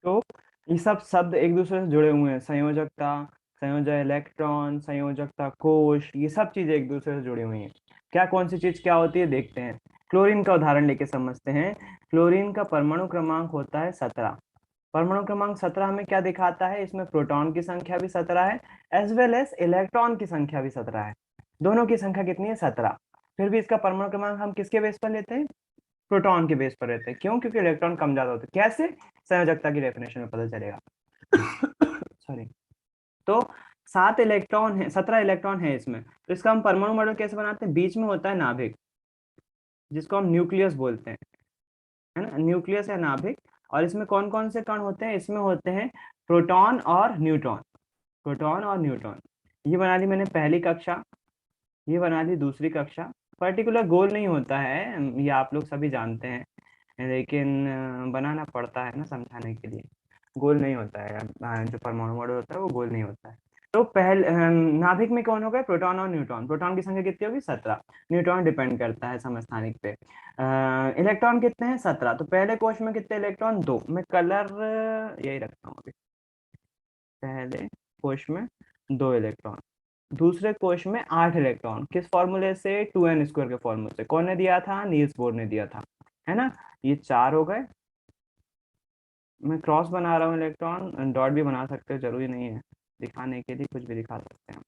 तो ये सब शब्द एक दूसरे से जुड़े हुए हैं, संयोजकता, संयोजक इलेक्ट्रॉन, संयोजकता कोश, ये सब चीजें एक दूसरे से जुड़ी हुई हैं। क्या कौन सी चीज क्या होती है देखते हैं। क्लोरीन का उदाहरण लेके समझते हैं। क्लोरीन का परमाणु क्रमांक होता है 17। परमाणु क्रमांक 17 हमें क्या दिखाता है, इसमें प्रोटॉन की संख्या भी 17 है, एज वेल एज इलेक्ट्रॉन की संख्या भी 17 है। दोनों की संख्या कितनी है, 17। फिर भी इसका परमाणु क्रमांक हम किसके बेस पर लेते हैं, प्रोटॉन के बेस पर रहते हैं। क्यों, क्योंकि इलेक्ट्रॉन कम ज्यादा होते हैं। कैसे, संयोजकता की डेफिनेशन में पता चलेगा। सॉरी। तो 7 इलेक्ट्रॉन है, 17 इलेक्ट्रॉन है इसमें, तो इसका हम परमाणु मॉडल कैसे बनाते हैं, बीच में होता है नाभिक, जिसको हम न्यूक्लियस बोलते हैं, है ना, न्यूक्लियस है नाभिक। और इसमें कौन कौन से कण होते हैं, इसमें होते हैं प्रोटॉन और न्यूट्रॉन, प्रोटॉन और न्यूट्रॉन। ये बना ली मैंने पहली कक्षा, ये बना ली दूसरी कक्षा। पर्टिकुलर गोल नहीं होता है, ये आप लोग सभी जानते हैं, लेकिन बनाना पड़ता है ना समझाने के लिए। गोल नहीं होता है, जो परमाणु मॉडल होता है वो गोल नहीं होता है। तो पहले नाभिक में कौन हो गए, प्रोटॉन और न्यूट्रॉन। प्रोटॉन की संख्या कितनी होगी, 17। न्यूट्रॉन डिपेंड करता है समस्थानिक पे। इलेक्ट्रॉन कितने हैं, 17। तो पहले कोश में कितने इलेक्ट्रॉन, 2। मैं कलर यही रखता हूँ अभी। पहले कोश में 2 इलेक्ट्रॉन, दूसरे कोश में 8 इलेक्ट्रॉन। किस फॉर्मूले से, 2n² के फॉर्मूले से। कौन ने दिया था, नील्स बोर ने दिया था, है ना। ये 4 हो गए। मैं क्रॉस बना रहा हूँ, इलेक्ट्रॉन डॉट भी बना सकते हो, जरूरी नहीं है, दिखाने के लिए कुछ भी दिखा सकते हैं।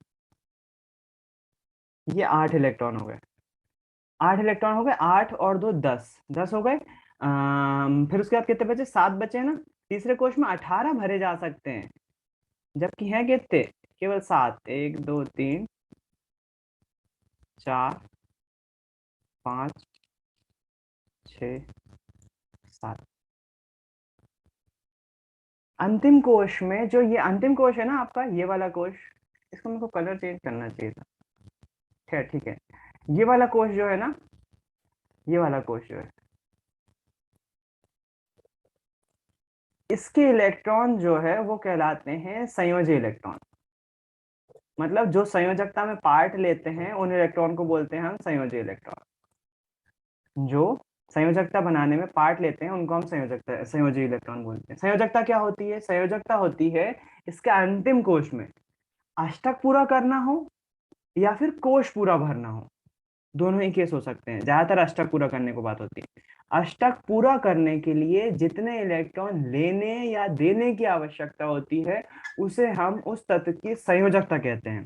ये 8 इलेक्ट्रॉन हो गए, 8 इलेक्ट्रॉन हो गए, 8 और 2 10, 10 हो गए। फिर उसके बाद कितने बचे, 7 बचे ना। तीसरे कोश में 18 भरे जा सकते हैं, जबकि हैं कितने, केवल 7। 1 2 3 4 5 6 7। अंतिम कोश में, जो ये अंतिम कोश है ना आपका, ये वाला कोश, इसको मेरे को कलर चेंज करना चाहिए था। खैर ठीक है। ये वाला कोश जो है ना, ये वाला कोश जो है, इसके इलेक्ट्रॉन जो है वो कहलाते हैं संयोजी इलेक्ट्रॉन। मतलब जो संयोजकता में पार्ट लेते हैं उन इलेक्ट्रॉन को बोलते हैं हम संयोजी इलेक्ट्रॉन। जो संयोजकता बनाने में पार्ट लेते हैं उनको हम संयोजकता, संयोजी इलेक्ट्रॉन बोलते हैं। संयोजकता क्या होती है, संयोजकता होती है इसके अंतिम कोश में अष्टक पूरा करना हो या फिर कोश पूरा भरना हो। दोनों ही केस हो सकते हैं, ज्यादातर अष्टक पूरा करने को बात होती है। अष्टक पूरा करने के लिए जितने इलेक्ट्रॉन लेने या देने की आवश्यकता होती है उसे हम उस तत्व की संयोजकता कहते हैं।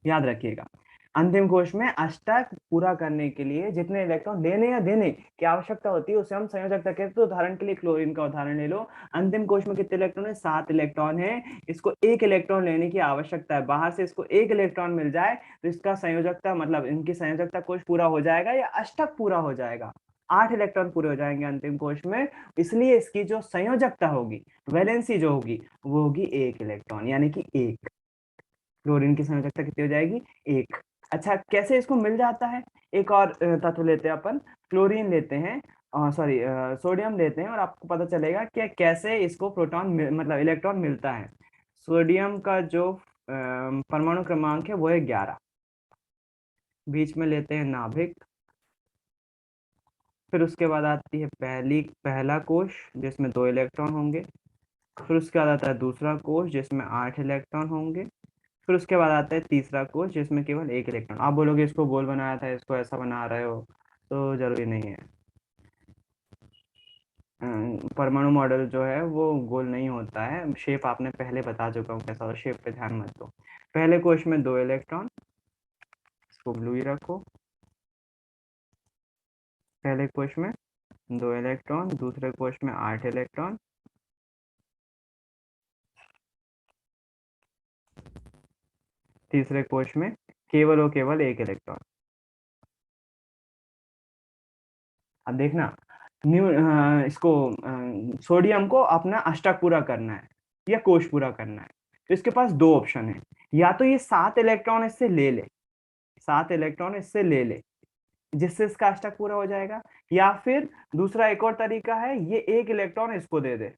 याद रखिएगा, अंतिम कोश में अष्टक पूरा करने के लिए जितने इलेक्ट्रॉन लेने या देने की आवश्यकता होती है उसे हम संयोजकता कहते हैं। तो उदाहरण के लिए क्लोरीन का उदाहरण ले लो। अंतिम कोश में कितने इलेक्ट्रॉन है, 7 इलेक्ट्रॉन है। इसको 1 इलेक्ट्रॉन लेने की आवश्यकता है, बाहर से इसको 1 इलेक्ट्रॉन मिल जाए तो इसका संयोजकता, मतलब इनकी संयोजकता कोश पूरा हो जाएगा या अष्टक पूरा हो जाएगा। 8 इलेक्ट्रॉन पूरे हो जाएंगे अंतिम कोश में, इसलिए इसकी जो संयोजकता होगी, वैलेंसी जो होगी, वो होगी 1 इलेक्ट्रॉन, यानी कि 1। क्लोरीन की संयोजकता कितनी हो जाएगी, 1। अच्छा, कैसे इसको मिल जाता है, एक और तत्व लेते हैं अपन। क्लोरीन लेते हैं, सॉरी सोडियम लेते हैं, और आपको पता चलेगा कि कैसे इसको प्रोटॉन मतलब इलेक्ट्रॉन मिलता है। सोडियम का जो परमाणु क्रमांक है वो है 11। बीच में लेते हैं नाभिक। फिर उसके बाद आती है पहला कोश जिसमें 2 इलेक्ट्रॉन होंगे। फिर उसके बाद आता है दूसरा कोश जिसमें 8 इलेक्ट्रॉन होंगे। फिर उसके बाद आता है तीसरा कोश जिसमें केवल 1 इलेक्ट्रॉन। आप बोलोगे इसको गोल बनाया था, इसको ऐसा बना रहे हो, तो जरूरी नहीं है। परमाणु मॉडल जो है वो गोल नहीं होता है, शेप आपने पहले बता चुका हूँ कैसा हो, शेप पे ध्यान मत दो। पहले कोश में 2 इलेक्ट्रॉन, इसको ब्लू ही रखो। पहले कोश में 2 इलेक्ट्रॉन, दूसरे कोश में 8 इलेक्ट्रॉन, तीसरे कोश में केवल और केवल 1 इलेक्ट्रॉन। अब देखना, इसको सोडियम को अपना अष्टक पूरा करना है या कोश पूरा करना है, तो इसके पास 2 ऑप्शन है। या तो ये 7 इलेक्ट्रॉन इससे ले ले, 7 इलेक्ट्रॉन इससे ले ले, जिससे इसका अष्टक पूरा हो जाएगा। या फिर दूसरा एक और तरीका है, ये 1 इलेक्ट्रॉन इसको दे दे।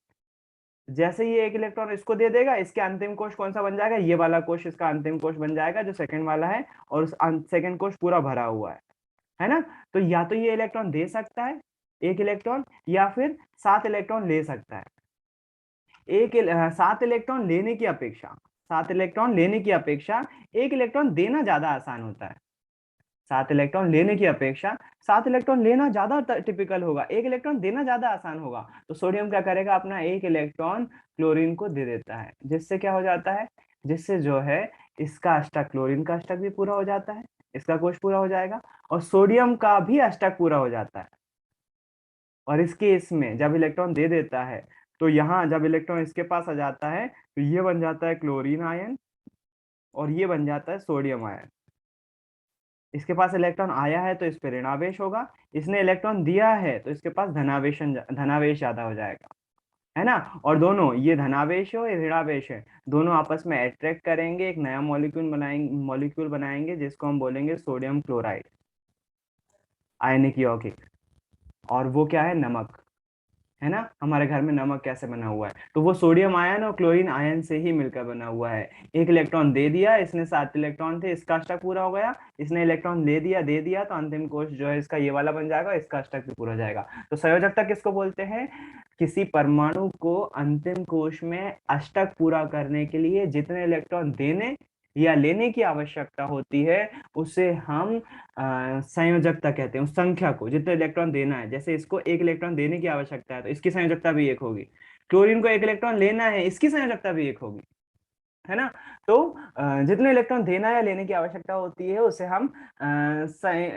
जैसे ये 1 इलेक्ट्रॉन इसको दे देगा, इसके अंतिम कोश कौन सा बन जाएगा, ये वाला कोश इसका अंतिम कोश बन जाएगा जो सेकंड वाला है, और उस सेकंड कोश पूरा भरा हुआ है ना। तो या तो ये इलेक्ट्रॉन दे सकता है 1 इलेक्ट्रॉन, या फिर 7 इलेक्ट्रॉन ले सकता है। 7 इलेक्ट्रॉन लेने की अपेक्षा 7 इलेक्ट्रॉन लेने की अपेक्षा 1 इलेक्ट्रॉन देना ज्यादा आसान होता है। 7 इलेक्ट्रॉन लेने की अपेक्षा 7 इलेक्ट्रॉन लेना ज्यादा टिपिकल होगा, 1 इलेक्ट्रॉन देना ज्यादा आसान होगा। तो सोडियम क्या करेगा, अपना 1 इलेक्ट्रॉन क्लोरीन को दे देता है, जिससे क्या हो जाता है, जिससे जो है इसका अष्टक, क्लोरीन का अष्टक भी पूरा हो जाता है, इसका कोश पूरा हो जाएगा और सोडियम का भी अष्टक पूरा हो जाता है। और इस केस में जब इलेक्ट्रॉन दे देता है तो यहाँ जब इलेक्ट्रॉन इसके पास आ जाता है तो ये बन जाता है क्लोरीन आयन और ये बन जाता है सोडियम आयन। इसके पास इलेक्ट्रॉन आया है तो इस पे ऋणावेश होगा, इसने इलेक्ट्रॉन दिया है तो इसके पास धनावेश ज्यादा हो जाएगा, है ना। और दोनों, ये धनावेश हो या ऋणावेश है, दोनों आपस में अट्रैक्ट करेंगे, एक नया मॉलिक्यूल बनाएंगे जिसको हम बोलेंगे सोडियम क्लोराइड, आयनिक यौगिक। और वो क्या है, नमक, है ना। हमारे घर में नमक कैसे बना हुआ है, तो वो सोडियम आयन और क्लोरीन आयन से ही मिलकर बना हुआ है। एक इलेक्ट्रॉन दे दिया, इसने 7 इलेक्ट्रॉन थे, इसका अष्टक पूरा हो गया, इसने इलेक्ट्रॉन दे दिया तो अंतिम कोश जो है इसका ये वाला बन जाएगा, इसका अष्टक भी पूरा हो जाएगा। तो संयोजकता किसको बोलते हैं, किसी परमाणु को अंतिम कोश में अष्टक पूरा करने के लिए जितने इलेक्ट्रॉन देने या लेने की आवश्यकता होती है उसे हम संयोजकता कहते हैं। उस संख्या को, जितने इलेक्ट्रॉन देना है, जैसे इसको 1 इलेक्ट्रॉन देने की आवश्यकता है तो इसकी संयोजकता भी 1 होगी, क्लोरीन को 1 इलेक्ट्रॉन लेना है, इसकी संयोजकता भी 1 होगी, है ना। तो जितने इलेक्ट्रॉन देना या लेने की आवश्यकता होती है उसे हम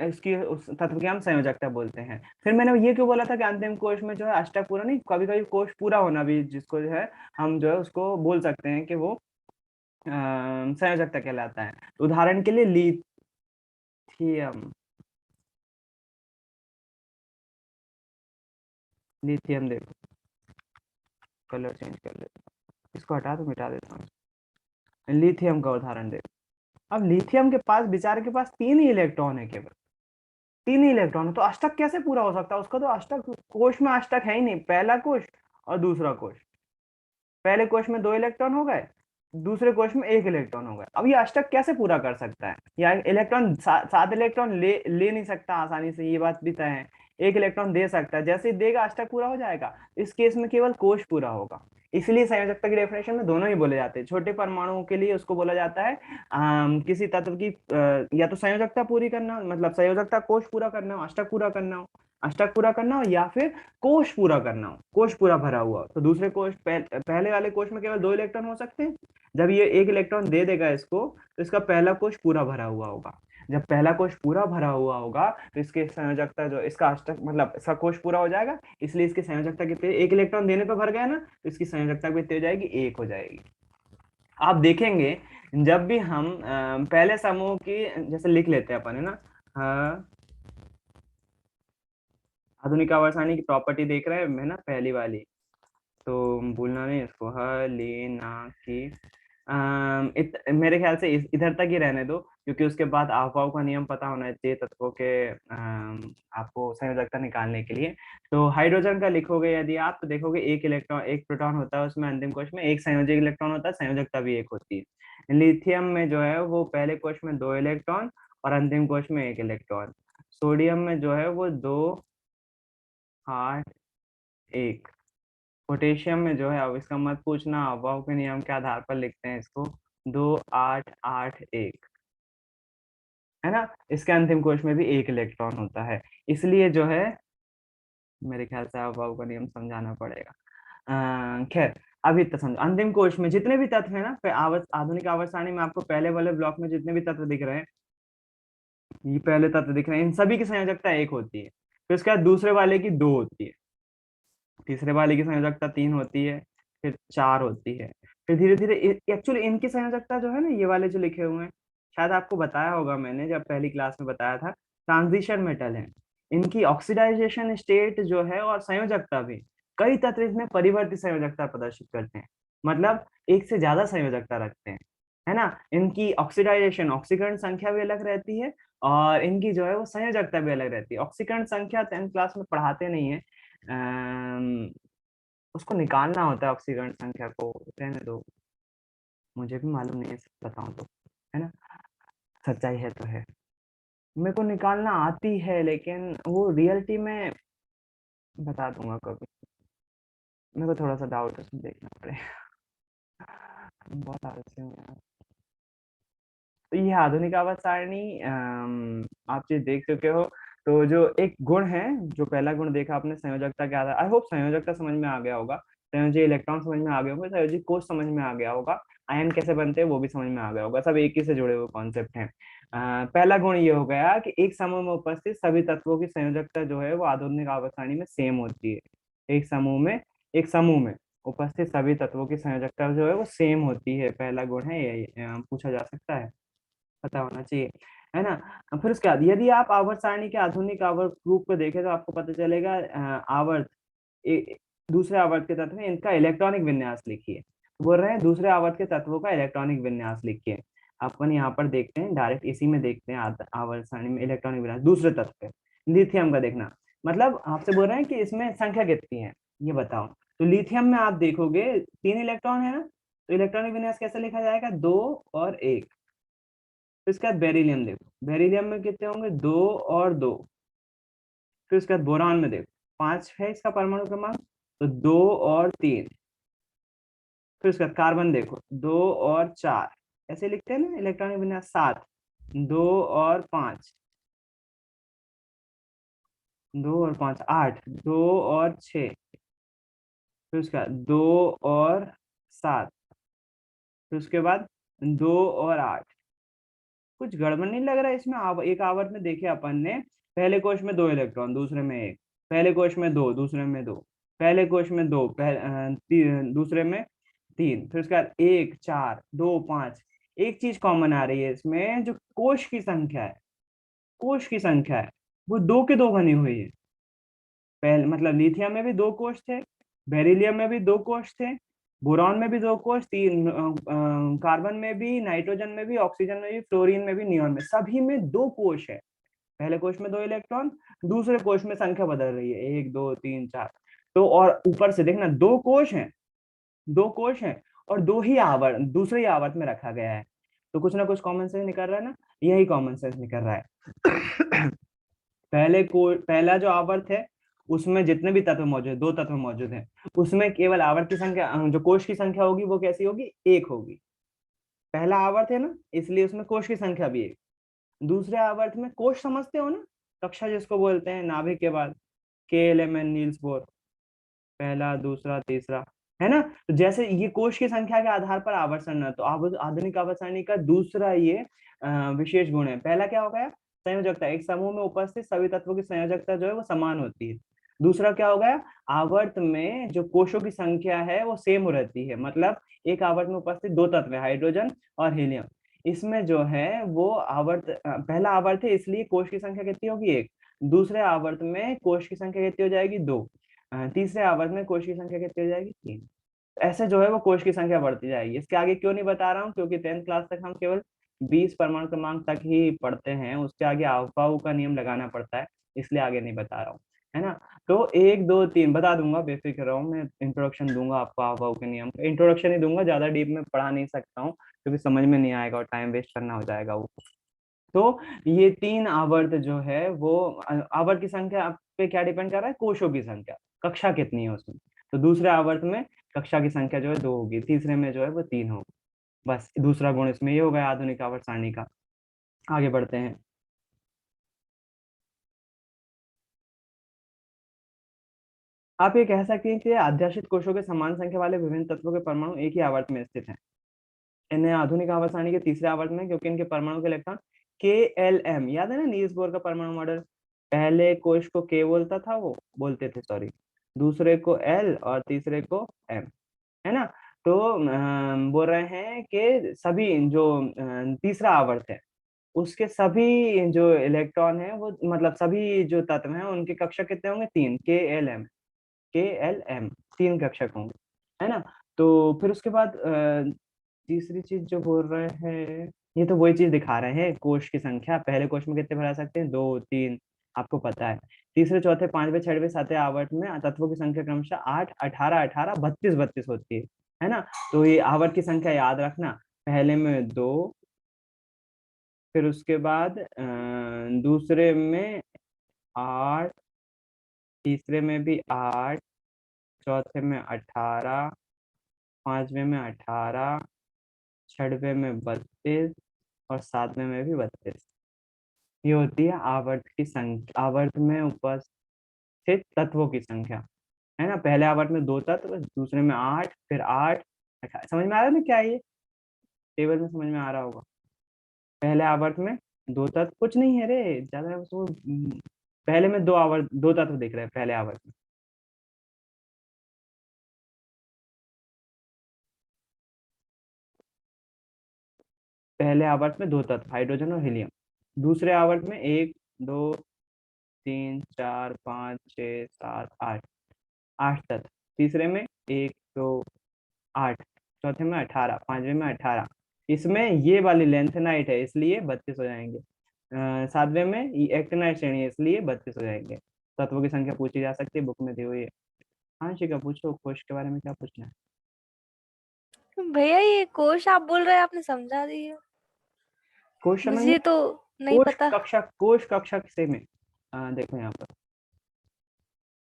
इसकी उस तत्व की हम संयोजकता बोलते हैं। फिर मैंने ये क्यों बोला था कि अंतिम कोश में जो है अष्टक पूरा नहीं, कभी कभी कोश पूरा होना भी, जिसको जो है हम जो है उसको बोल सकते हैं कि वो संयोजकता कहलाता है। उदाहरण के लिए लिथियम, लिथियम देखो, कलर चेंज कर लेता हूँ, इसको हटा दो, मिटा देता हूँ। लिथियम का उदाहरण देखो, अब लिथियम के पास, बेचारे के पास 3 ही इलेक्ट्रॉन है, केवल 3 ही इलेक्ट्रॉन है, तो अष्टक कैसे पूरा हो सकता है उसका, तो अष्टक, कोश में अष्टक है ही नहीं, पहला कोश और दूसरा कोश, पहले कोश में 2 इलेक्ट्रॉन हो गए, दूसरे कोश में 1 इलेक्ट्रॉन हो गए, अब ये अष्टक कैसे पूरा कर सकता है, या इलेक्ट्रॉन 7 इलेक्ट्रॉन ले नहीं सकता आसानी से, ये बात भी तय है। 1 इलेक्ट्रॉन दे सकता है, जैसे ही देगा अष्टक पूरा हो जाएगा। इस केस में केवल कोश पूरा होगा, इसलिए संयोजकता की डेफिनेशन में दोनों ही बोले जाते हैं। छोटे परमाणुओं के लिए उसको बोला जाता है किसी तत्व की या तो संयोजकता पूरी करना, मतलब संयोजकता कोश पूरा करना हो, अष्टक पूरा करना हो, अष्टक पूरा करना हो, या फिर कोश पूरा करना हो, कोश पूरा भरा हुआ हो। तो दूसरे कोश, पहले वाले कोश में केवल 2 इलेक्ट्रॉन हो सकते हैं, जब ये 1 इलेक्ट्रॉन दे देगा इसको तो इसका पहला कोश पूरा भरा हुआ होगा। जब पहला कोश पूरा भरा हुआ होगा तो इसकी संयोजकता जो, इसका अष्टक मतलब इसका कोश पूरा हो जाएगा, इसलिए इसकी संयोजकता कितनी, 1 इलेक्ट्रॉन देने पर भर गया ना, तो इसकी संयोजकता कितनी हो जाएगी, 1 हो जाएगी। आप देखेंगे जब भी हम पहले समूह की, जैसे लिख लेते हैं अपन, है ना, आधुनिक आवर्सानी की प्रॉपर्टी देख रहे हैं, है ना, पहली वाली, तो भूलना नहीं इसको, लेना की मेरे ख्याल से इधर तक ही रहने दो, क्योंकि उसके बाद आफवाओं का नियम पता होना चाहिए तत्वों के आपको संयोजकता निकालने के लिए। तो हाइड्रोजन का लिखोगे यदि आप, तो देखोगे 1 इलेक्ट्रॉन, 1 प्रोटॉन होता है उसमें, अंतिम कोश में 1 संयोजक इलेक्ट्रॉन होता है, संयोजकता भी 1 होती है। लिथियम में जो है वो पहले कोश में 2 इलेक्ट्रॉन और अंतिम कोश में 1 इलेक्ट्रॉन। सोडियम में जो है वो 2 8 1। पोटेशियम में जो है, अब इसका मत पूछना, अफवाह के नियम के आधार पर लिखते हैं इसको, 2 8 8 1, है ना। इसके अंतिम कोश में भी 1 इलेक्ट्रॉन होता है, इसलिए जो है मेरे ख्याल से अफवाह का नियम समझाना पड़ेगा। खैर, अभी तो समझो, अंतिम कोश में जितने भी तत्व है ना, आधुनिक आवर्त सारणी में आपको पहले वाले ब्लॉक में जितने भी तत्व दिख रहे हैं, ये पहले तत्व दिख रहे हैं, इन सभी की संयोजकता 1 होती है। फिर उसके बाद दूसरे वाले की 2 होती है, तीसरे वाले की संयोजकता 3 होती है, फिर 4 होती है, फिर धीरे धीरे, एक्चुअली इनकी संयोजकता जो है ना, ये वाले जो लिखे हुए हैं, शायद आपको बताया होगा मैंने जब पहली क्लास में बताया था, ट्रांजिशन मेटल है। इनकी ऑक्सीडाइजेशन स्टेट जो है और संयोजकता भी, कई तत्व इसमें परिवर्तित संयोजकता प्रदर्शित करते हैं, मतलब एक से ज्यादा संयोजकता रखते हैं, है ना। इनकी ऑक्सीडाइजेशन, ऑक्सीकरण संख्या भी अलग रहती है, और इनकी जो है वो संयोजकता भी अलग रहती है। ऑक्सीकरण संख्या 10th क्लास में पढ़ाते नहीं है, उसको निकालना होता है, ऑक्सीकरण संख्या को, रहने दो, मुझे भी मालूम नहीं है बताऊं तो, है ना, सच्चाई है तो है, मेरे को निकालना आती है, लेकिन वो रियलिटी में बता दूंगा कभी। मेरे को थोड़ा सा डाउट है, उसमें देखना पड़ेगा। बहुत आलसी हूँ यार। तो ये आधुनिक आवाज सारणी आप चीज देख चुके हो। तो जो एक गुण है, जो पहला गुण देखा आपने संयोजकता के आधार, आई होप संयोजकता समझ में आ गया होगा, संयोजी इलेक्ट्रॉन समझ में आ गया होगा, संयोजी कोष समझ में आ गया होगा, आयन कैसे बनते हैं वो भी समझ में आ गया होगा, सब एक ही से जुड़े हुए कॉन्सेप्ट हैं। पहला गुण ये हो गया कि एक समूह में उपस्थित सभी तत्वों की संयोजकता जो है वो आधुनिक आवर्त सारणी में सेम होती है। एक समूह में उपस्थित सभी तत्वों की संयोजकता जो है वो सेम होती है, पहला गुण है ये, पूछा जा सकता है, पता होना चाहिए, है ना। फिर उसके बाद यदि आप आवर्त सारणी के आधुनिक आवर्त रूप को देखें तो आपको पता चलेगा आवर्त दूसरे आवर्त के तत्व में इनका इलेक्ट्रॉनिक विन्यास लिखिए। बोल रहे हैं दूसरे आवर्त के तत्वों का इलेक्ट्रॉनिक विन्यास लिखिए। अपन यहाँ पर देखते हैं, डायरेक्ट इसी में देखते हैं, आवर्त सारणी में इलेक्ट्रॉनिक विन्यास दूसरे तत्व पे लिथियम का देखना। मतलब आपसे बोल रहे हैं कि इसमें संख्या कितनी है ये बताओ। तो लिथियम में आप देखोगे 3 इलेक्ट्रॉन है ना, तो इलेक्ट्रॉनिक विन्यास कैसे लिखा जाएगा, 2 और 1। फिर उसके बाद बेरिलियम देखो, बेरिलियम में कितने होंगे, 2 और 2। फिर उसके बाद बोरान में देखो 5 है इसका परमाणु क्रमांक, तो 2 और 3। फिर उसके बाद कार्बन देखो 2 और 4, ऐसे लिखते हैं ना इलेक्ट्रॉनिक विन्यास 7। 2 और 5, 2 और 5 8, 2 और 6। फिर उसके बाद 2 और 7। फिर उसके बाद 2 और 8। कुछ गड़बड़ नहीं लग रहा है इसमें। एक आवर्त में देखे अपन ने, पहले कोश में 2 इलेक्ट्रॉन, दूसरे में 1, पहले कोश में 2, दूसरे में 2, पहले कोश में 2, दूसरे में 3, फिर उसके बाद 1 4 2 5। एक चीज कॉमन आ रही है इसमें, जो कोश की संख्या है, कोश की संख्या है वो 2 के 2 बनी हुई है। पहले मतलब लिथियम में भी 2 कोश थे, बेरिलियम में भी 2 कोश थे, बोरॉन में भी 2 कोश, तीन कार्बन में भी, नाइट्रोजन में भी, ऑक्सीजन में भी, फ्लोरीन में भी, नियोन में, सभी में 2 कोश है। पहले कोश में 2 इलेक्ट्रॉन, दूसरे कोश में संख्या बदल रही है, 1 2 3 4। तो और ऊपर से देखना 2 कोश हैं, 2 कोश हैं, और दो ही आवर्त दूसरे ही आवर्त में रखा गया है। तो कुछ ना कुछ कॉमन सेंस निकल रहा है ना, यही कॉमन सेंस निकल रहा है। पहला जो आवर्त है उसमें जितने भी तत्व मौजूद है, 2 तत्व मौजूद हैं, उसमें केवल आवर्त की संख्या, जो कोश की संख्या होगी वो कैसी होगी, 1 होगी। पहला आवर्त है ना, इसलिए उसमें कोश की संख्या भी 1। दूसरे आवर्त में कोश समझते हो ना, कक्षा जिसको बोलते हैं नाभिक के बाद, KLMN नील्स बोर, पहला दूसरा तीसरा, है ना। तो जैसे ये कोश की संख्या के आधार पर आवर्त सारणी है, तो आधुनिक आवर्त सारणी का दूसरा ये विशेष गुण है। पहला क्या हो गया, संयोजकता, एक समूह में उपस्थित सभी तत्वों की संयोजकता जो है वो समान होती है। दूसरा क्या हो गया, आवर्त में जो कोशों की संख्या है वो सेम रहती है। मतलब एक आवर्त में उपस्थित 2 तत्व है, हाइड्रोजन और हीलियम, इसमें जो है वो आवर्त पहला आवर्त है इसलिए कोश की संख्या कितनी होगी, 1। दूसरे आवर्त में कोश की संख्या कितनी हो जाएगी, 2। तीसरे आवर्त में कोश की संख्या कितनी हो जाएगी, 3। ऐसे जो है वो कोश की संख्या बढ़ती जाएगी। इसके आगे क्यों नहीं बता रहा हूँ, क्योंकि 10th क्लास तक हम केवल 20 परमाणु क्रमांक तक ही पढ़ते हैं, उसके आगे अफबाऊ का नियम लगाना पड़ता है, इसलिए आगे नहीं बता रहा हूँ, है ना। तो 1 2 3 बता दूंगा, बेफिक्र रहो, मैं इंट्रोडक्शन दूंगा आपको अफबाऊ के नियम का, इंट्रोडक्शन ही दूंगा, ज्यादा डीप में पढ़ा नहीं सकता हूँ क्योंकि समझ में नहीं आएगा और टाइम वेस्ट करना हो जाएगा वो। तो ये 3 आवर्त जो है वो आवर्त की संख्या आप पे क्या डिपेंड कर रहा है, कोशों की संख्या, कक्षा कितनी है उसमें। तो दूसरे आवर्त में कक्षा की संख्या जो है 2 होगी, तीसरे में जो है वो 3 होगी। बस दूसरा गुण इसमें ये हो गया आधुनिक आवर्त सारणी का। आगे बढ़ते हैं। आप ये कह सकते हैं कि आध्याशित कोशों के समान संख्या वाले विभिन्न तत्वों के परमाणु एक ही आवर्त में स्थित हैं। इन्हें आधुनिक आवर्त सारणी के तीसरे आवर्त में, क्योंकि इनके परमाणु के इलेक्ट्रॉन KLM, याद है ना नील्स बोर का परमाणु मॉडल, पहले कोश को K बोलता था, वो बोलते थे सॉरी, दूसरे को L और तीसरे को M, है ना। तो बोल रहे हैं कि सभी जो तीसरा आवर्त है उसके सभी जो इलेक्ट्रॉन है वो, मतलब सभी जो तत्व हैं उनके कक्षक कितने होंगे, 3, KLM 3 कक्षक होंगे, है ना। तो फिर उसके बाद तीसरी चीज जो बोल रहे हैं, ये तो वही चीज दिखा रहे हैं, कोश की संख्या, पहले कोश में कितने भरा सकते हैं, 2 3, आपको पता है। तीसरे चौथे पांचवे छठवें सातवें आवर्त में तत्वों की संख्या क्रमशः 8 18 18 32 32 होती है ना। तो ये आवर्त की संख्या याद रखना, पहले में 2, फिर उसके बाद दूसरे में 8, तीसरे में भी 8, चौथे में 18, पांचवे में 18, छठवे में 32 और सातवें में भी 32। ये होती है आवर्त की संख्या, आवर्त में उपस्थित तत्वों की संख्या, है ना। पहले आवर्त में 2 तत्व, दूसरे में 8, फिर 8, 18। समझ में आ रहा है ना क्या है ये? टेबल में समझ में आ रहा होगा। पहले आवर्त में 2 तत्व, कुछ नहीं है रे ज्यादा उसको। पहले में 2 आवर्त, 2 तत्व दिख रहे हैं पहले आवर्त में। पहले आवर्त में 2 तत्व, हाइड्रोजन और हीलियम। दूसरे आवर्त में 1, 2, 3, 4, 5, 6, 7, 8, 8 तत्व। तीसरे में 1, 2, 8। चौथे में 18, पांचवे में 18। इसमें ये वाली लेंथेनाइट है इसलिए 32 हो जाएंगे। सातवें में एक्टिनाइट श्रेणी है इसलिए 32 हो जाएंगे। तत्वों की संख्या पूछी जा सकती है, बुक में दी हुई है। हाँ शिका, पूछो कोश के बारे में, क्या पूछना है? भैया ये कोश आप बोल रहे हैं, आपने समझा दिया। कोश समझ में? मुझे तो नहीं कोश पता। कक्षा, कोश कक्षा किसे में? देखो यहाँ पर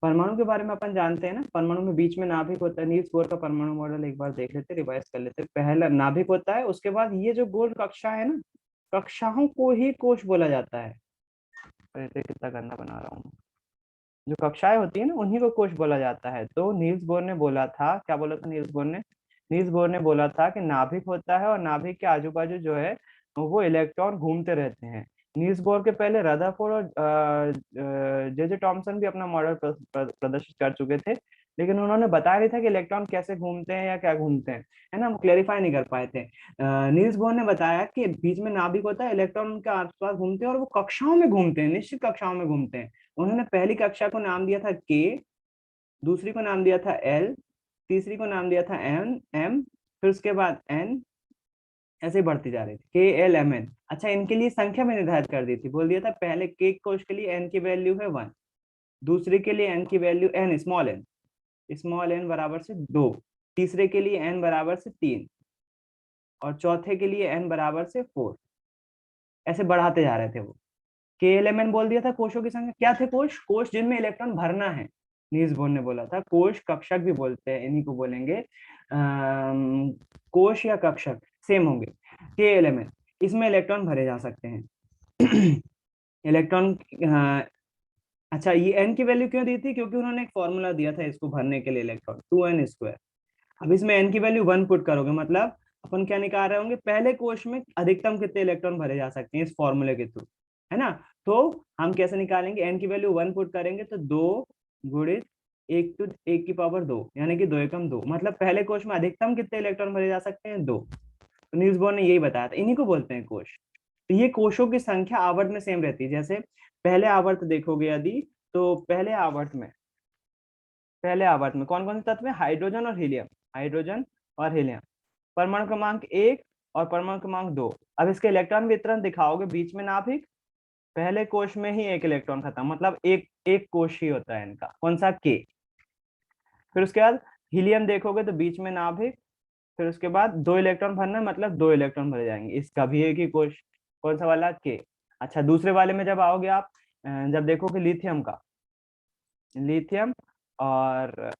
परमाणु के बारे में अपन जानते हैं ना। परमाणु में बीच में नाभिक होता है। नील्स बोर का परमाणु मॉडल एक बार देख लेते, रिवाइज कर लेते। पहला नाभिक होता है, उसके बाद ये जो गोल कक्षा है ना, कक्षाओं को ही कोश बोला जाता है। अरे तो कितना गंदा बना रहा हूँ। जो कक्षाएं होती है ना, उन्हीं को कोश बोला जाता है। तो नील्स बोर ने बोला था, क्या बोला था नील्स बोर ने? नील्स बोर ने बोला था कि नाभिक होता है और नाभिक के आजू बाजू जो है वो इलेक्ट्रॉन घूमते रहते हैं। नील्स बोर के पहले रदरफोर्ड और जे जे टॉमसन भी अपना मॉडल प्रदर्शित कर चुके थे, लेकिन उन्होंने बताया नहीं था कि इलेक्ट्रॉन कैसे घूमते हैं या क्या घूमते हैं, है ना। वो क्लेरिफाई नहीं कर पाए थे। नील्स बोर ने बताया कि बीच में नाभिक होता है, इलेक्ट्रॉन उनके आसपास घूमते हैं और वो कक्षाओं में घूमते हैं, निश्चित कक्षाओं में घूमते हैं। उन्होंने पहली कक्षा को नाम दिया था के, दूसरी को नाम दिया था एल, तीसरी को नाम दिया था एन एम, फिर उसके बाद एन, ऐसे ही बढ़ती जा रही थी, के एल एम एन। अच्छा, इनके लिए संख्या में निर्धारित कर दी थी। बोल दिया था पहले के कोश के लिए एन की वैल्यू है 1, दूसरे के लिए एन की वैल्यू एन, स्मॉल एन बराबर से 2, तीसरे के लिए एन बराबर से 3 और चौथे के लिए एन बराबर से 4। ऐसे बढ़ाते जा रहे थे वो। के एल एम एन बोल दिया था कोशों की संख्या। क्या थे कोश? कोश जिनमें इलेक्ट्रॉन भरना है। नील्स बोर ने बोला था कोश, कक्षक भी बोलते हैं, इन्हीं को बोलेंगे कोश या कक्षक, सेम होंगे। के एल एम एन, इसमें इलेक्ट्रॉन भरे जा सकते हैं। इलेक्ट्रॉन, अच्छा ये एन की वैल्यू क्यों दी थी? क्योंकि उन्होंने एक फॉर्मूला दिया था इसको भरने के लिए, इलेक्ट्रॉन 2n²। अब इसमें एन की वैल्यू 1 पुट करोगे, मतलब अपन क्या निकाल रहे होंगे, पहले कोश में अधिकतम कितने इलेक्ट्रॉन भरे जा सकते हैं इस फॉर्मूले के थ्रू, है ना। तो हम कैसे निकालेंगे? एन की वैल्यू 1 पुट करेंगे तो 2 गुणित 1 टू 1 की पावर 2, यानी कि 2 एकम 2, मतलब पहले कोश में अधिकतम कितने इलेक्ट्रॉन भरे जा सकते हैं? 2। तो न्यूज बोर्ड ने यही बताया था, इन्हीं को बोलते हैं कोश। तो ये कोशों की संख्या आवर्त में सेम रहती है। जैसे पहले आवर्त देखोगे यदि, तो पहले आवर्त में कौन कौन से तत्व है? हाइड्रोजन और हीलियम, हाइड्रोजन और हीलियम। परमाणु क्रमांक 1 और परमाणु क्रमांक 2। अब इसके इलेक्ट्रॉन वितरण दिखाओगे, बीच में नाभिक, पहले कोश में ही एक इलेक्ट्रॉन खत्म, मतलब एक एक कोश ही होता है इनका, कौन सा? के। फिर उसके बाद हीलियम देखोगे तो बीच में नाभिक, फिर उसके बाद 2 इलेक्ट्रॉन भरना, मतलब 2 इलेक्ट्रॉन भरे जाएंगे, इसका भी एक ही कोश, कौन सा वाला? के। अच्छा, दूसरे वाले में जब आओगे आप, जब देखोगे लिथियम का, लिथियम और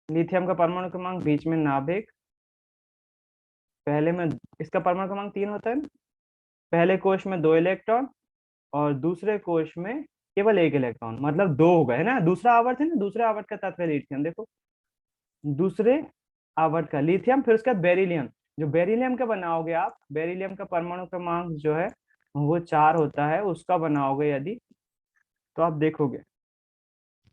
लिथियम का परमाणु क्रमांक, बीच में नाभिक, पहले में इसका परमाणु क्रमांक 3 होता है ना, पहले कोश में 2 इलेक्ट्रॉन और दूसरे कोश में केवल 1 इलेक्ट्रॉन, मतलब 2 हो गए, है ना। दूसरा आवर्त है ना, दूसरे आवर्त का तत्व है लिथियम। देखो दूसरे आवर्त का लिथियम, फिर उसका बेरिलियम। जो बेरिलियम का बनाओगे आप, बेरिलियम का परमाणु क्रमांक जो है वो 4 होता है, उसका बनाओगे यदि, तो आप देखोगे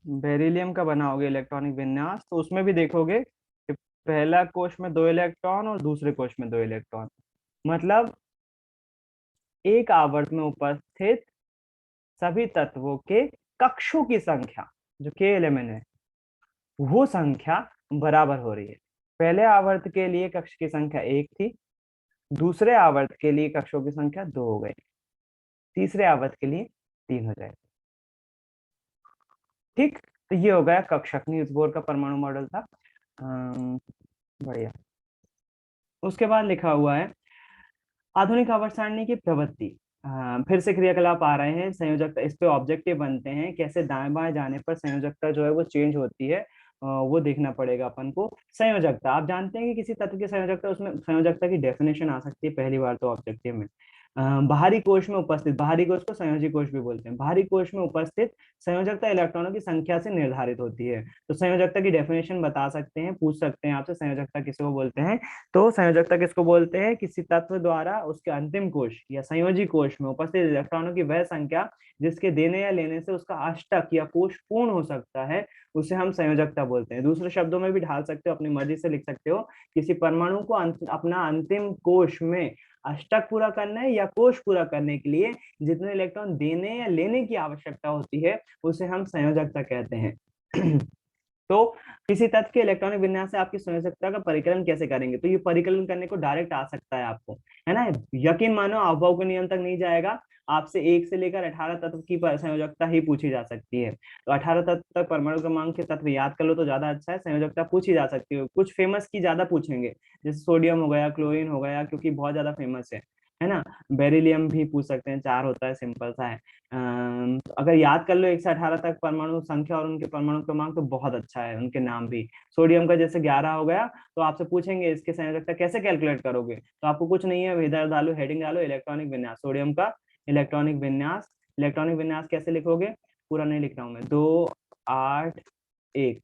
बेरिलियम का बनाओगे इलेक्ट्रॉनिक विन्यास, तो उसमें भी देखोगे कि पहला कोश में 2 इलेक्ट्रॉन और दूसरे कोश में 2 इलेक्ट्रॉन, मतलब एक आवर्त में उपस्थित सभी तत्वों के कक्षों की संख्या, जो के एलिमेंट है, वो संख्या बराबर हो रही है। पहले आवर्त के लिए कक्ष की संख्या 1 थी, दूसरे आवर्त के लिए कक्षों की संख्या 2 हो गई, तीसरे आवर्त के लिए 3 हो जाएगा। ठीक, तो ये हो गया कक्षक। नील्स बोर का परमाणु मॉडल था। बढ़िया। उसके बाद लिखा हुआ है आधुनिक आवर्त सारणी की प्रवृत्ति। फिर से क्रियाकलाप आ रहे हैं। संयोजकता, इस पे ऑब्जेक्टिव बनते हैं, कैसे दाएं बाएं जाने पर संयोजकता जो है वो चेंज होती है, वो देखना पड़ेगा अपन को। संयोजकता, आप जानते हैं कि किसी तत्व की संयोजकता, उसमें संयोजकता की डेफिनेशन आ सकती है पहली बार तो ऑब्जेक्टिव में। बाहरी कोश में उपस्थित, बाहरी कोश को संयोजी कोश भी बोलते हैं, बाहरी कोश में उपस्थित संयोजकता इलेक्ट्रॉनों की संख्या से निर्धारित होती है। तो संयोजकता की डेफिनेशन बता सकते हैं, पूछ सकते हैं आपसे, संयोजकता किसको बोलते हैं। तो संयोजकता किसको बोलते हैं? किसी तत्व द्वारा उसके अंतिम कोश या संयोजी कोश में उपस्थित इलेक्ट्रॉनों की वह संख्या जिसके देने या लेने से उसका अष्टक या कोश पूर्ण हो सकता है, उसे हम संयोजकता बोलते हैं। दूसरे शब्दों में भी ढाल सकते हो, अपनी मर्जी से लिख सकते हो। किसी परमाणु को अपना अंतिम कोश में अष्टक पूरा करना है या कोश पूरा करने के लिए जितने इलेक्ट्रॉन देने या लेने की आवश्यकता होती है, उसे हम संयोजकता कहते हैं। तो किसी तत्व के इलेक्ट्रॉनिक विन्यास से आपकी संयोजकता का परिकलन कैसे करेंगे? तो ये परिकलन करने को डायरेक्ट आ सकता है आपको, है ना। यकीन मानो अफवाह के नियम तक नहीं जाएगा, आपसे 1 से लेकर 18 तत्व की संयोजकता ही पूछी जा सकती है। तो 18 तत्व तक परमाणु क्रमांक के तत्व याद कर लो तो ज्यादा अच्छा है। संयोजकता पूछी जा सकती है, कुछ फेमस की ज्यादा पूछेंगे, जैसे सोडियम हो गया, क्लोरीन हो गया, क्योंकि बहुत ज्यादा फेमस है ना। बेरिलियम भी पूछ सकते हैं, 4 होता है, सिंपल सा है। तो अगर याद कर लो 1 से 18 तक परमाणु संख्या और उनके परमाणु क्रमांक, तो बहुत अच्छा है, उनके नाम भी। सोडियम का जैसे 11 हो गया, तो आपसे पूछेंगे इसके संयोजकता कैसे कैलकुलेट करोगे, तो आपको कुछ नहीं है, इधर डालो, हेडिंग डालो, इलेक्ट्रॉनिक विन्यास, सोडियम का इलेक्ट्रॉनिक विन्यास। इलेक्ट्रॉनिक विन्यास कैसे लिखोगे? पूरा नहीं लिख रहा हूँ मैं, 2 8 1।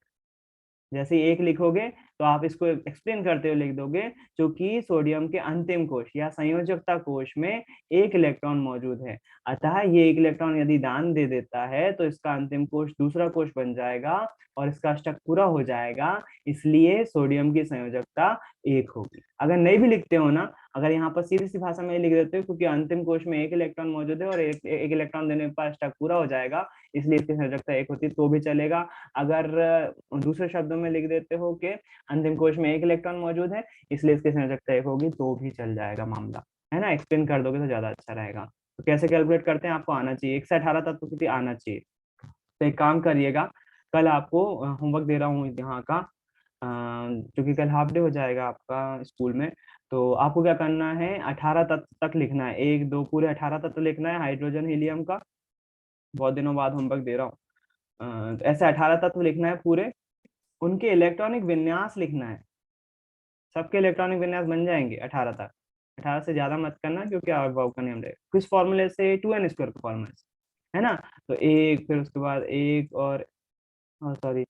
जैसे ही 1 लिखोगे तो आप इसको एक्सप्लेन करते हुए लिख दोगे, क्योंकि सोडियम के अंतिम कोश या संयोजकता कोश में 1 इलेक्ट्रॉन मौजूद है। अतः ये 1 इलेक्ट्रॉन यदि दान दे देता है तो इसका अंतिम कोश दूसरा कोश बन जाएगा और इसका अष्टक पूरा हो जाएगा। इसलिए सोडियम की संयोजकता 1 होगी। अगर नहीं भी लिखते हो ना, अगर यहाँ पर सीधी सी भाषा में लिख देते हो, क्योंकि अंतिम कोश में 1 इलेक्ट्रॉन मौजूद है और एक इलेक्ट्रॉन देने पर अष्टक पूरा हो जाएगा, इसलिए इसकी संयोजकता 1 होती है, तो भी चलेगा। अगर दूसरे शब्दों में लिख देते हो कि अंतिम कोश में 1 इलेक्ट्रॉन मौजूद है, इसलिए इसकी संयोजकता 1 होगी, तो भी चल जाएगा मामला, है ना। एक्सप्लेन कर दोगे तो ज्यादा अच्छा रहेगा। तो कैसे कैलकुलेट करते हैं, आपको आना चाहिए, 1 से 18 तक तो कितनी आना चाहिए। तो एक काम करिएगा, कल आपको होमवर्क दे रहा हूँ यहाँ का, क्योंकि कल हाफ डे हो जाएगा आपका स्कूल में। तो आपको क्या करना है, 18 तत्व तक लिखना है, 1 2 पूरे 18 तत्व लिखना है हाइड्रोजन हीलियम का। बहुत दिनों बाद होमवर्क दे रहा हूँ। तो ऐसे 18 तत्व लिखना है पूरे, उनके इलेक्ट्रॉनिक विन्यास लिखना है। सबके इलेक्ट्रॉनिक विन्यास बन जाएंगे 18 तक। 18 से ज्यादा मत करना, क्योंकि अफवाह का नियम रहेगा। किस फॉर्मूले से? 2n² के फॉर्मूले से, है ना। तो 1, फिर उसके बाद 1 और सॉरी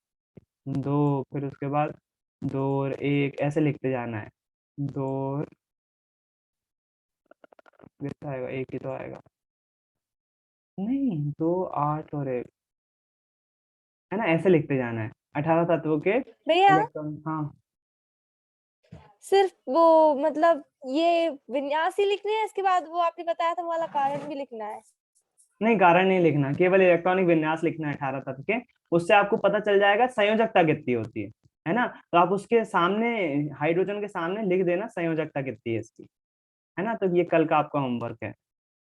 2, फिर उसके बाद 2 और 1, ऐसे लिखते जाना है। 2 कितना आएगा? 1 ही तो आएगा, नहीं 2 8 और 1, है ना, ऐसे लिखते जाना है 18 तत्वों के भैया इलेक्ट्रॉन। हाँ, सिर्फ वो मतलब ये विन्यास ही लिखने हैं, इसके बाद वो आपने बताया था वो वाला कारण भी लिखना है? नहीं कारण नहीं लिखना, केवल इलेक्ट्रॉनिक विन्यास लिखना है 18 तत्व के। उससे आपको पता चल जाएगा संयोजकता कितनी होती है ना। तो आप उसके सामने, हाइड्रोजन के सामने लिख देना संयोजकता कितनी है इसकी, है ना। तो ये कल का आपका होमवर्क है।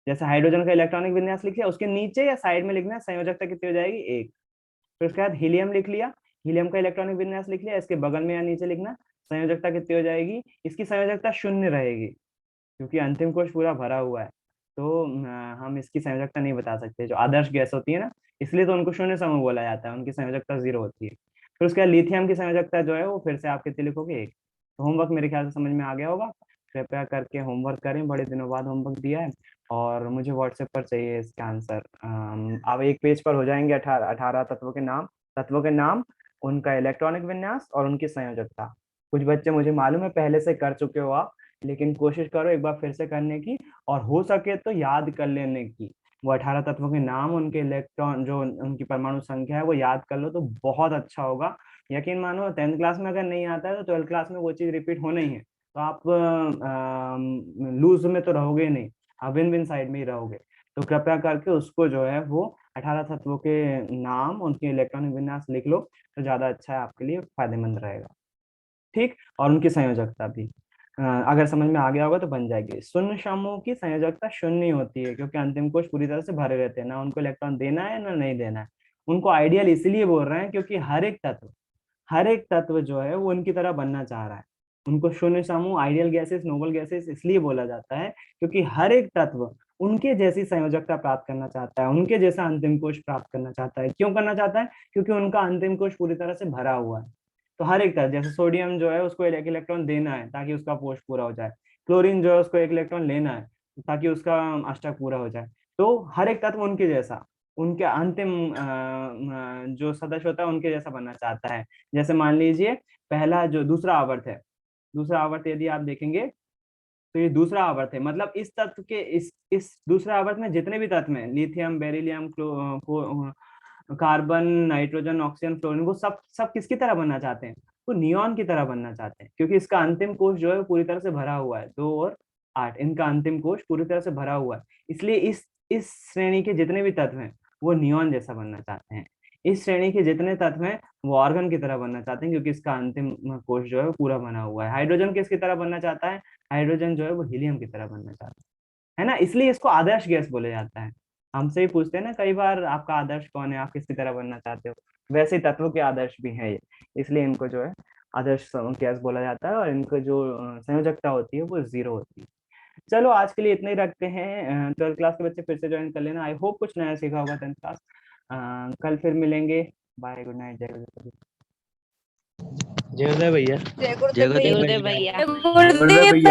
जैसे हाइड्रोजन का इलेक्ट्रॉनिक विन्यास लिखिए, उसके नीचे या साइड में लिखना है संयोजकता कितनी हो जाएगी, 1। फिर उसके बाद हीलियम लिख लिया, हीलियम का इलेक्ट्रॉनिक विन्यास लिख लिया, इसके बगल में या नीचे लिखना संयोजकता कितनी हो जाएगी। इसकी संयोजकता 0 रहेगी, क्योंकि अंतिम कोश पूरा भरा हुआ है। तो हम इसकी संयोजकता नहीं बता सकते, जो आदर्श गैस होती है ना, इसलिए तो उनको शून्य समूह बोला जाता है, उनकी संयोजकता 0 होती है। फिर उसके बाद लिथियम की संयोजकता जो है वो फिर से आप कितनी लिखोगे, 1। तो होमवर्क मेरे ख्याल से समझ में आ गया होगा। कृपया करके होमवर्क करें, बड़े दिनों बाद होमवर्क दिया है, और मुझे व्हाट्सएप पर चाहिए इसका आंसर। अब एक पेज पर हो जाएंगे 18 तत्वों के नाम, उनका इलेक्ट्रॉनिक विन्यास और उनकी संयोजकता। कुछ बच्चे मुझे मालूम है पहले से कर चुके हो आप, लेकिन कोशिश करो एक बार फिर से करने की, और हो सके तो याद कर लेने की। वो 18 तत्वों के नाम, उनके इलेक्ट्रॉन, जो उनकी परमाणु संख्या है, वो याद कर लो तो बहुत अच्छा होगा। यकीन मानो 10th क्लास में अगर नहीं आता है तो 12th क्लास में वो चीज रिपीट होना ही है। तो आप लूज में तो रहोगे ही नहीं, आप विन विन साइड में ही रहोगे। तो कृपया करके उसको जो है वो 18 तत्वों के नाम, उनके इलेक्ट्रॉनिक विन्यास लिख लो, तो ज्यादा अच्छा है, आपके लिए फायदेमंद रहेगा। ठीक, और उनकी संयोजकता भी अगर समझ में आ गया होगा तो बन जाएगी। शून्य समूह की संयोजकता 0 होती है, क्योंकि अंतिम कोश पूरी तरह से भरे रहते हैं, ना उनको इलेक्ट्रॉन देना है ना नहीं देना है। उनको आइडियल इसलिए बोल रहे हैं क्योंकि हर एक तत्व जो है वो उनकी तरह बनना चाह रहा है। उनको शून्य समूह, आइडियल गैसेस, नोबल गैसेस इसलिए बोला जाता है क्योंकि हर एक तत्व उनके जैसी संयोजकता प्राप्त करना चाहता है, उनके जैसा अंतिम कोश प्राप्त करना चाहता है। क्यों करना चाहता है? क्योंकि उनका अंतिम कोश पूरी तरह से भरा हुआ है। तो हर एक तरह, जैसे सोडियम जो है उसको एक इलेक्ट्रॉन देना है ताकि उसका कोश पूरा हो जाए, क्लोरीन जो है उसको एक इलेक्ट्रॉन लेना है ताकि उसका अष्टक पूरा हो जाए। तो हर एक तत्व उनके जैसा, उनके अंतिम जो सदस्य होता है उनके जैसा बनना चाहता है। जैसे मान लीजिए पहला जो दूसरा आवर्त है, दूसरा आवर्त यदि आप देखेंगे तो ये दूसरा आवर्त है, मतलब इस तत्व के इस दूसरे आवर्त में जितने भी तत्व हैं, lithium, beryllium, carbon, nitrogen, oxygen, fluorine, वो सब सब किसकी तरह बनना चाहते हैं? वो नियॉन की तरह बनना चाहते हैं, क्योंकि इसका अंतिम कोश जो है वो पूरी तरह से भरा हुआ है। 2 और 8 इनका अंतिम कोश पूरी तरह से भरा हुआ है। इसलिए इस श्रेणी के जितने भी तत्व हैं वो नियॉन जैसा बनना चाहते हैं। इस श्रेणी के जितने तत्व हैं वो ऑर्गन की तरह बनना चाहते हैं, क्योंकि इसका अंतिम कोश जो है वो पूरा बना हुआ है। हाइड्रोजन किसकी तरह बनना चाहता है? हाइड्रोजन जो है वो हीलियम की तरह बनना चाहता है ना। इसलिए इसको आदर्श गैस बोला जाता है। हमसे ही पूछते हैं ना कई बार, आपका आदर्श कौन है, आप किसकी तरह बनना चाहते हो? वैसे ही तत्वों के आदर्श भी है ये, इसलिए इनको जो है आदर्श गैस बोला जाता है, और इनको जो संयोजकता होती है वो 0 होती है। चलो आज के लिए इतना ही रखते हैं। 12th क्लास के बच्चे फिर से ज्वाइन कर लेना। आई होप कुछ नया सीखा होगा 10th क्लास। कल फिर मिलेंगे। बाय, गुड नाइट, जय गुरु। जय उदय भैया। जय गुरुदेव जय भैया। गुरुदेव भैया। जय गुरुदेव भैया।